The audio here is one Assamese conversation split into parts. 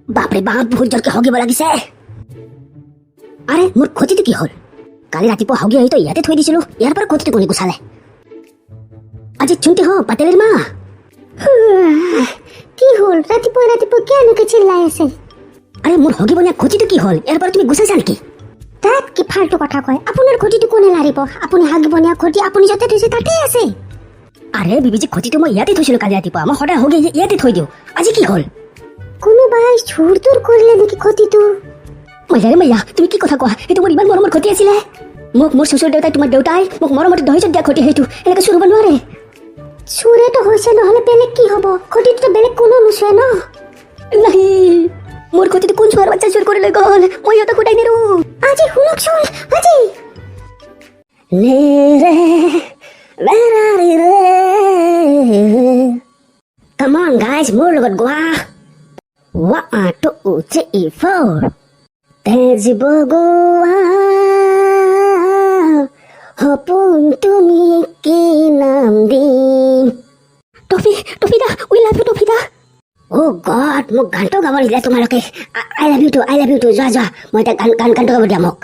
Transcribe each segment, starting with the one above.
বাপৰে বাপ বহুত জোৰকে হগিব লাগিছে। আৰে মোৰ ক্ষতিটো কি হ'ল? কালি ৰাতিপুৱা হগি আহি তো ইয়াতে থৈ দিছিলো, ইয়াৰ পৰা ক্ষতিটো কোনে গুচালে? আজি চুনটি হ পাতেলিৰ মা। কি হ'ল? ৰাতিপুৱা ৰাতিপুৱা কিয় এনেকে চিল্লাই আছে? আৰে মোৰ হগিব নিয়া ক্ষতিটো কি হ'ল? ইয়াৰ পৰা তুমি গুচাইছা নেকি? তাত কি ফাল্টু কথা কয়? আপোনাৰ ক্ষতিটো কোনে লাৰিব? আপুনি হাগিব নিয়া ক্ষতি আপুনি য'তে থৈছে তাতে আছে। আৰে বিবিজি ক্ষতিটো মই ইয়াতে থৈছিলো কালি ৰাতিপুৱা, মই সদায় হগি ইয়াতে থৈ দিওঁ, আজি কি হ'ল? কোনোবাই চুৰ তুৰ কৰিলে নেকি ক্ষতিটো? মইয়াৰে মইয়া তুমি কি কথা কোৱা? সেইটো মোৰ ইমান মৰমৰ ক্ষতি আছিলে। মোক মোৰ শ্বশুৰ দেউতাই তোমাৰ দেউতাই মোক মৰমতে দহেজত দিয়া ক্ষতি, সেইটো এনেকে চুৰ হ'ব নোৱাৰে। চুৰেটো হৈছে নহ'লে বেলেগ কি হ'ব? ক্ষতিটো বেলেগ কোনো নুচুৱে ন। নাই মোৰ ক্ষতিটো কোন চোৱাৰ বাচ্চা চুৰ কৰি লৈ গ'ল, মই সিহঁতক সোধাই নিৰো। আজি শুনকচোন আজি লে ৰে বেৰাৰি ৰে। কাম অন গাইজ, মোৰ লগত গোৱা। 1 2 3 4 তেজিব গোৱা সপোন তুমি কি নাম দিম? টফিদা we love you টফিদা। O' god, মোক গানটো গাব নিদিলে তোমালোকে। আই লাভ ইউ টু যোৱা মই এতিয়া গানটো গাব দিয়া মোক।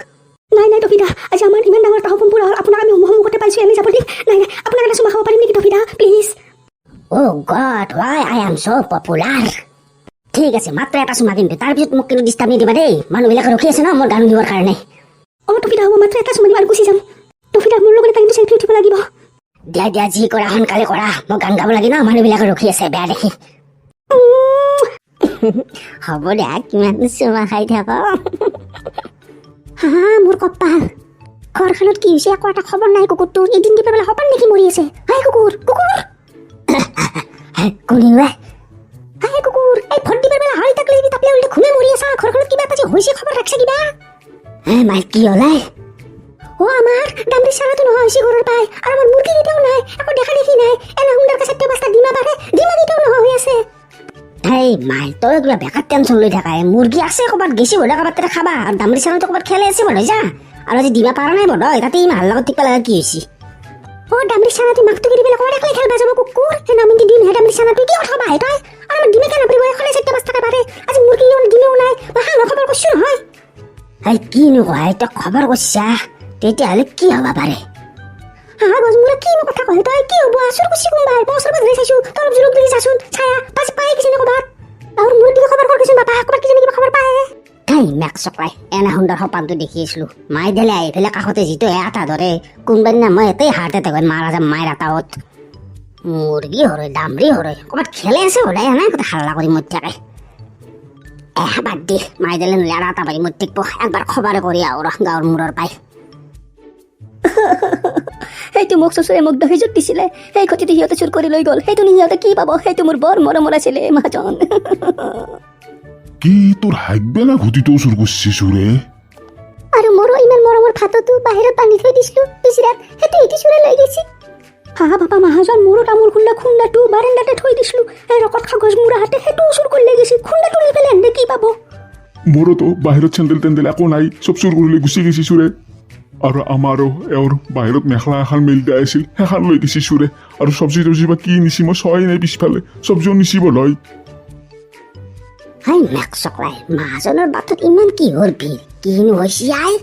নাই টফিদা, আজি আমাৰ ইমান ডাঙৰ এটা সপোন পুৰা হ'ল, আপোনাক আমি সন্মুখতে পাইছোঁ, আমি যাব দিম। নাই আপোনাক এটা চুমা খাব পাৰিম নেকি টফিদা please? Oh' God, why I am so' popular. ঠিক আছে, মাত্ৰ এটা চুমা, কিন্তু তাৰপিছত মোক কিন্তু ডিষ্টাৰ্ব নিদিবা দেই, মানুহবিলাকে ৰখি আছে ন মোৰ গান দিবৰ কাৰণে। অ' টফিদা হ'ব, মাত্ৰ এটা চুমা দিম আৰু গুচি যাম। টফিদা মোৰ লগত কিন্তু চেল্ফি উঠিব লাগিব। দিয়া যি কৰা সোনকালে কৰা, মই গান গাব লাগে ন, মানুহবিলাকে ৰখি আছে বেয়া দেখি। হ'ব দে, কিমান চুমা খাই থাক। হা মোৰ কপাল, ঘৰখনত কি হৈছে একো এটা খবৰ নাই কুকুৰটোৰ। এদিন দি পেলাই সপাল নেকি মৰি আছে? হাই কুকুৰ কোনে? হাই কুকুৰ, এই ভোট দি পেলাই হাৰি তাকলে তাপলে উল্টে ঘুমে মৰি আছা। ঘৰখনত কিবা এটা যে হৈছে খবৰ ৰাখছা কিবা? মাই কি হলাই? অ' আমাৰ দামৰি চাৰাটো নোহোৱা হৈছে ঘৰৰ পাই, আৰু আমাৰ মুৰ্গী কেইটাও নাই, একো দেখা দেখি নাই। এনে সুন্দৰকে 4-5টা ডিমা পাৰে, ডিমা কেইটাও নোহোৱা হৈ আছে। এই মাই তই কিবা বেকাৰ টেনচন লৈ থাকা। মুৰ্গী আছে ক'ৰবাত গেছি বধ ক'ৰবাত তাতে খাবা, আৰু দামৰি চাৰাটো ক'ৰবাত খেলে আছে বধ যা। আৰু আজি ডিমা পাৰা নাই বধ, তাতে ইমান ভাল লগত ঠিক পেলাই কি হৈছে? অ' দামৰি চাৰাটো মাকটো কিনি পেলাই ক'ৰবাত একলাই খেলবা যাব কুকুৰ। সেই নামিন্তি দিম হে দামৰি চাৰাটো কি কথা বাহে তই? আৰু আমাৰ ডিমে কেনে পৰিব? এখনে 4-5টাকে পাৰে, আজি মুৰ্গী ডিমেও নাই, বা হাঁহৰ খবৰ কৈছো নহয়। এই কিনো কয় তই খবৰ কৈছা? তেতিয়াহ'লে কি হ'ব পাৰে? হা গজমুৰা কিনো কথা কয় তই? কি হ'ব? আচুৰ কুচি কোনবাই বছৰ বাদ চাইছো, তই অলপ জোৰক দিলি চাচোন, ছায়া পাছ পায় কিজানি ক'ৰবাত। আৰু মোৰ দিকে খবৰ কৰিছোন বাপা, ক'ৰবাত কিজানি কিবা খবৰ পায়। কাই মেক চকাই এনে সুন্দৰ সপানটো দেখি আছিলো, মাই দিলে আহি পেলাই কাষতে যিটো আটা ধৰে, কোনবাই দিনা মই এতেই হাৰ্ট এটেক হয় মাৰা যাম মায়েৰ আটাওত। মুৰ্গী হৰে দামৰি হৰে ক'ৰবাত খেলে আছে সদায়, এনে কথা হাল্লা কৰি মোৰ থাকে। বাদ দি মাই দিলে নহ'লে আৰু আটা পাৰি মোৰ টিকব, একবাৰ খবৰে কৰি আৰু গাঁৱৰ মূৰৰ পাই। সেইটো মোক শ্বশুৰে মোক দহেজত দিছিলে, সেই ক্ষতিটো সিহঁতে চুৰ কৰি লৈ গ'ল। সেইটো সিহঁতে কি পাব? সেইটো মোৰ বৰ মৰমৰ আছিলে মাজন। কি তোৰ হাগবে না ঘটিটো চুৰ কৰছে চুৰে? আৰু মোৰো ইমান মৰমৰ ভাততো বাহিৰত বান্ধি থৈ দিছিলো পিছিৰাত, সেইটো এটি চুৰে লৈ গৈছে। হা বাপা মাহাজন, মোৰো তামোল খুন্দাটো বাৰান্দাতে থৈ দিছিলো, এই ৰকত কাগজ মূৰা হাতে সেইটো চুৰ কৰি লৈ গৈছে। খুন্দাটো নি পেলাই এনে কি পাব? মোৰো তো বাহিৰত চেন্দেল টেন্দেল একো নাই, সব চুৰ কৰি লৈ গুচি গেছি চুৰে। আৰু আমাৰো এওঁৰ বাহিৰত মেখেলা এখন মেলি দিয়া আছিল, সেইখন লৈ গেছি চুৰে। আৰু চব্জি তব্জি বা কি নিছি মই চোৱাই নাই, পিছফালে চব্জিও নিছি বলয়। হাই মেক চকলাই, মাহাজনৰ বাটত ইমান কিহৰ ভিৰ? কিনো হৈছে আই?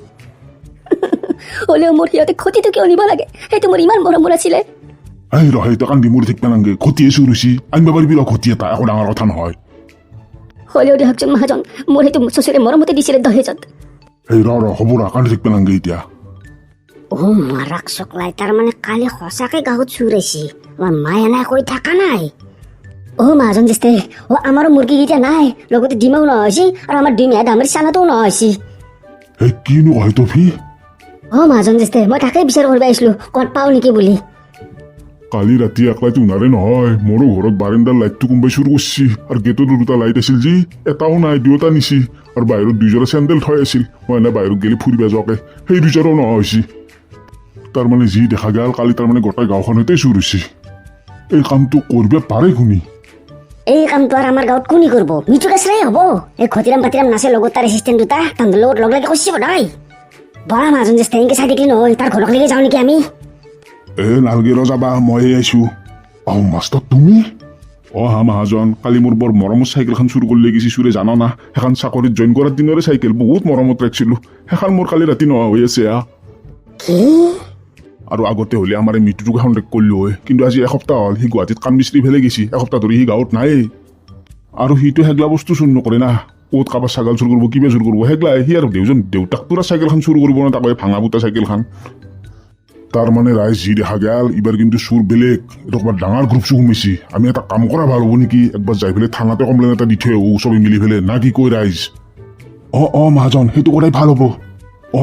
হ'লেও মোৰ সিহঁতে ক্ষতিটো কিয় নিব লাগে? সেইটো মোৰ ইমান মৰমৰ আছিলে। এই ৰহে তই কান্দি মৰি থাকিব নালাগে, ঘটিয়ে চুৰ হৈছি, আনিব পাৰিবি ৰ ঘটি এটা, একো ডাঙৰ কথা নহয়। হ'লেও দিয়কচোন মাহাজন, মোৰ সেইটো শ্বশুৰে মৰমতে দিছিলে দহেজত। এই ৰ হ'ব ৰ, কান্দি থাকিব নালাগে এতিয়া। অ' মাৰাক চকলাই, তাৰমানে কালি সঁচাকে গাঁৱত চুৰ আহিছে, আমাৰ মায়ে এনে কৈ থকা নাই। অ' মাহাজন যেষ্টাই, অ' আমাৰো মুৰ্গী কেইটা নাই, লগতে ডিমাও নোহোৱা হৈছে, আৰু আমাৰ ডিমে দামৰি চানাটোও নোহোৱা হৈছে। এই কিনো কয় তফি? অ' মাহাজন যেষ্টাই, মই তাকেই বিচাৰ কৰিব আহিছিলো, ক'ত পাওঁ নেকি বুলি। কালি ৰাতি একলাই তোনাৰে নহয়, মোৰো ঘৰত বাৰান্দাৰ লাইটটো কোনোবাই চুৰ কৰিছি, আৰু গেটতো 2টা লাইট আছিল যি, এটাও নাই, 2টা নিছি। আৰু বাহিৰত 2যোৰা চেন্দেল থৈ আছিল, মই এনে বাহিৰত গেলি ফুৰিব যোৱাকে, সেই 2যোৰাও নোহোৱা হৈছে। তাৰমানে যি দেখা গেল কালি তাৰমানে গোটেই গাঁওখনতে চুৰ হৈছে। এই কামটো কৰিব পাৰে কোনি? এই কামটো আৰু আমাৰ গাঁৱত কোনি কৰিব? মিঠু কেচৰাই হ'ব। এই খতিৰাম পাতিৰাম নাচে লগত তাৰ এচিষ্টেণ্ট 2টা, তাহাঁতৰ লগত লগ লাগি কৈছে বধাই। বৰা মাহাজন যেষ্টাই এনেকে চাই থাকিলে নহয়, তাৰ ঘৰক লৈকে যাওঁ নেকি আমি? নালগে ৰ যাবা, মই আইছো। মাষ্টৰ তুমি? হা মহাজন, কালি মোৰ বৰ মৰমৰ চাইকেলখন চুৰ কৰি লৈ গৈছি চুৰে, জানা না? সেইখন চাকৰিত জইন কৰাৰ দিনৰে চাইকেল, বহুত মৰমত ৰাখিছিলোঁ। সেইখন মোৰ কালি ৰাতি নোহোৱা হৈ আছে কি আৰু আগতে হ'লে আমাৰ এই মৃত্যুটোক সন্দেহ কৰিলো হয়, কিন্তু আজি এসপ্তাহ হ'ল সি গুৱাহাটীত কাম বিচাৰি ফেলে গৈছি। এসপ্তাহ ধৰি সি গাঁৱত নাই, আৰু সিটো সেগলা বস্তু চুৰ নকৰে না। ক'ত কাৰোবাৰ ছাগাল চুৰ কৰিব, কিবা চুৰ কৰিব, সেগলাই সি আৰু দেউতাক তোৰা চাইকেলখন চুৰ কৰিব না, তাকো ভাঙা ফুটা চাইকেলখন। তাৰমানে ৰাইজ যি দেখা গেল, এইবাৰ কিন্তু চুৰ বেলেগ। এইটো ক'ৰবাত ডাঙৰ গ্ৰুপ চুৰ সোমাইছি। আমি এটা কাম কৰা ভাল হ'ব নেকি, একবাৰ যাই পেলাই থানাতে কমপ্লেইন এটা দি থৈ আহোঁ, চবেই মিলি পেলাই, না কি কয় ৰাইজ? মহাজন, সেইটো কৰাই ভাল হ'ব।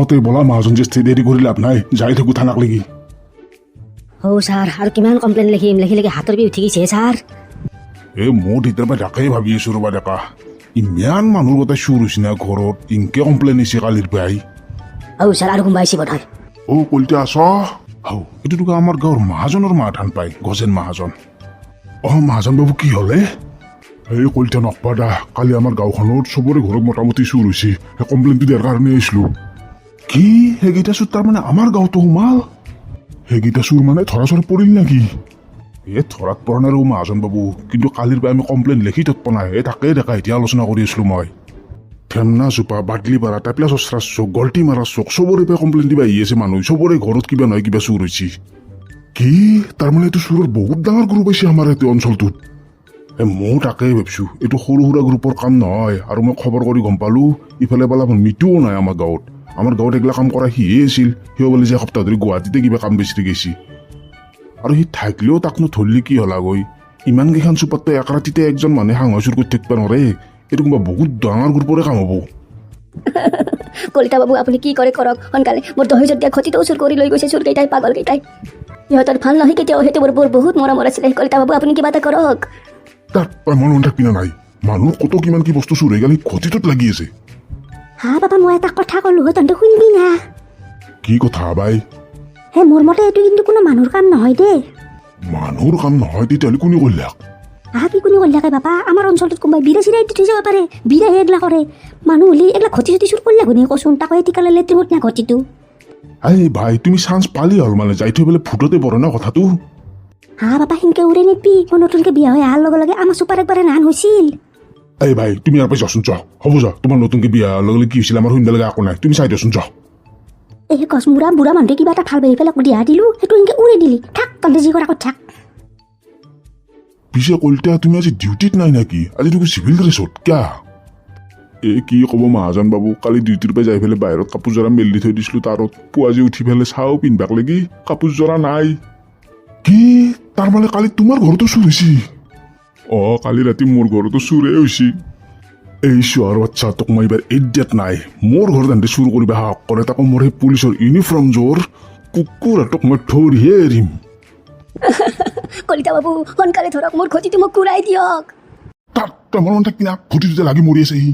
তই বলা মহাজন, যে দেৰি কৰি লাভ নাই, যাই থাকোঁ থানাক লাগি। ছাৰ, আৰু কিমান কমপ্লেইন লিখিম, লিখি হাতৰ বিষ উঠি গৈছে ছাৰ। মোৰ তেতিয়াৰ পৰা তাকেই ভাবি আছো ৰবা ডেকা, ইমান মানুহ গোটেই চুৰ হৈছে না ঘৰত, ইনকে কমপ্লেইন হৈছে কালিৰ পৰাই। ছাৰ, আৰু কোনোবা আহিছে বোধহয়। কলিতা আছ? এইটো তোকে আমাৰ গাঁৱৰ মহাজনৰ মাধান পায়, গজেন মহাজন। মহাজন বাবু, কি হ'লে? কলিতা নকবা দা, কালি আমাৰ গাঁওখনত চবৰে ঘৰত মোটামুটি চুৰ হৈছে, সেই কমপ্লেইনটো দিয়াৰ কাৰণে আহিছিলো। কি সেইকেইটা চুৰ তাৰমানে আমাৰ গাঁৱতো সোমাল? সেইকেইটা চুৰ মানে ধৰা চৰা পৰিল নেকি? ধৰাত পৰা নাই মহাজন বাবু, কিন্তু কালিৰ পৰা আমি কমপ্লেইন লিখি তৎপ নাই, তাকেই দেখা এতিয়া আলোচনা কৰি আছিলো মই। ঠেমনা চোপা, বাদলি পাৰা, টাইপলা চচৰা চোক, গল্টি মাৰা চোক, চবৰে পৰা কমপ্লেইন দিবা আহি আছে মানুহ, চবৰে ঘৰত কিবা নহয় কিবা চুৰ হৈছে। কি তাৰমানে এইটো চুৰৰ বহুত ডাঙৰ গ্ৰুপ হৈছে আমাৰ এইটো অঞ্চলটোত। ময়ো তাকেই ভাবিছো, এইটো সৰু সুৰা গ্ৰুপৰ কাম নহয়। আৰু মই খবৰ কৰি গম পালো, ইফালে পালা মৃত্যুও নাই আমাৰ গাঁৱত। আমাৰ গাঁৱত এইগিলা কাম কৰা সিয়ে আছিল, সিও বোলে যে এসপ্তাহ ধৰি গুৱাহাটীতে কিবা কাম বিচাৰি গৈছি। আৰু সি থাকিলেও তাকনো ধৰলি কি হলাগৈ? ইমান কেইখন চুপাততো এক ৰাতিতে একজন মানুহে সাংহ চুৰ কৰি থাকিব নোৱাৰে। এইটো কোনোবা বহুত ডাঙৰ গ্ৰুপৰে কাম হ'ব। কলিতা বাবু, আপুনি কি কৰে কৰক সোনকালে। মোৰ দহেজত দিয়া ক্ষতিটোও চুৰ কৰি লৈ গৈছে চুৰকেইটাই, পাগলকেইটাই। সিহঁতৰ ভাল নহয় কেতিয়াও, সেইটো মোৰ বহুত মৰমৰ আছিলে। কলিতা বাবু, আপুনি কিবা এটা কৰক। তাৰ মন থাকিব নাই, মানুহ কত কিমান কি বস্তু চুৰ হৈ গেল, ক্ষতিটোত লাগি আছে। বাবা, মই এটা কথা ক'লো, তহঁতে শুনবি না? কি কথা বাই? মোৰ মতে এইটো কিন্তু কোনো মানুহৰ কাম নহয় দেই। মানুহৰ কাম নহয় তেতিয়াহ'লে কোনে কৰিলাক? কি কোনে কৰিলাকে বাবা? আমাৰ অঞ্চলটোত কোনোবাই বিৰা চিৰাই দি থৈ যাব পাৰে, বিৰাহে এইগিলা কৰে। মানুহ হ'লে এইগিলা ঘটি চটি চুৰ কৰিলে শুনি কচোন, তাকো এতিকালে লেট্ৰিমত না ঘটিটো। ভাই, তুমি চান্স পালি হ'ল মানে, যাই থৈ পেলাই ফুটতে পৰে ন কথাটো। বাবা, সেনকে উৰে নিবি। মই নতুনকে বিয়া হৈ অহাৰ লগে লগে আমাৰ চুপাৰ একবাৰে নান হৈছিল। ভাই, তুমি ইয়াৰ পৰা যাচোন, যোৱা। হ'ব যা, তোমাৰ নতুনকে বিয়া হোৱাৰ লগে লগে কি হৈছিল আমাৰ শুনিব লগা একো নাই, তুমি চাই দিয়াচোন, যোৱা। কচ বুঢ়া মানুহে কিবা এটা ভাল পাই পেলাই দিয়া দিলো, সেইটো এনেকে উৰি দিলি। থাক, তহঁতে যি কৰা থাক। পিছে কলিতা, তুমি আজি ডিউটিত নাই নেকি? আজি তুমি চিভিল ড্ৰেছত কিয়া? কি ক'ব মহাজন বাবু, কালি ডিউটিৰ পৰা যাই পেলাই বাহিৰত কাপোৰ জোৰা মেলি দি থৈ দিছিলো তাৰত। পুৱাজি উঠি পেলাই চাওঁ পিন্ধিবাক লাগি কাপোৰ জোৰা নাই। কি তাৰমানে কালি তোমাৰ ঘৰতো চুৰ হৈছে? কালি ৰাতি মোৰ ঘৰতো চুৰে হৈছে। চোৱাৰ বাচ্চা, তোক মই এইবাৰ এডিয়াত নাই। মোৰ ঘৰত এনে চুৰ কৰিব সাহস কৰে, তাকো মোৰ সেই পুলিচৰ ইউনিফৰ্ম যোৰ কুকুৰ তোক মই ধৰিহে এৰিম। কলিতা বাবু, সোনকালে ধৰক, মোৰ ক্ষতিটো মোক ঘূৰাই দিয়ক। তাৰ মন থাকি না, ঘটিটোতে লাগি মৰি আছে সি।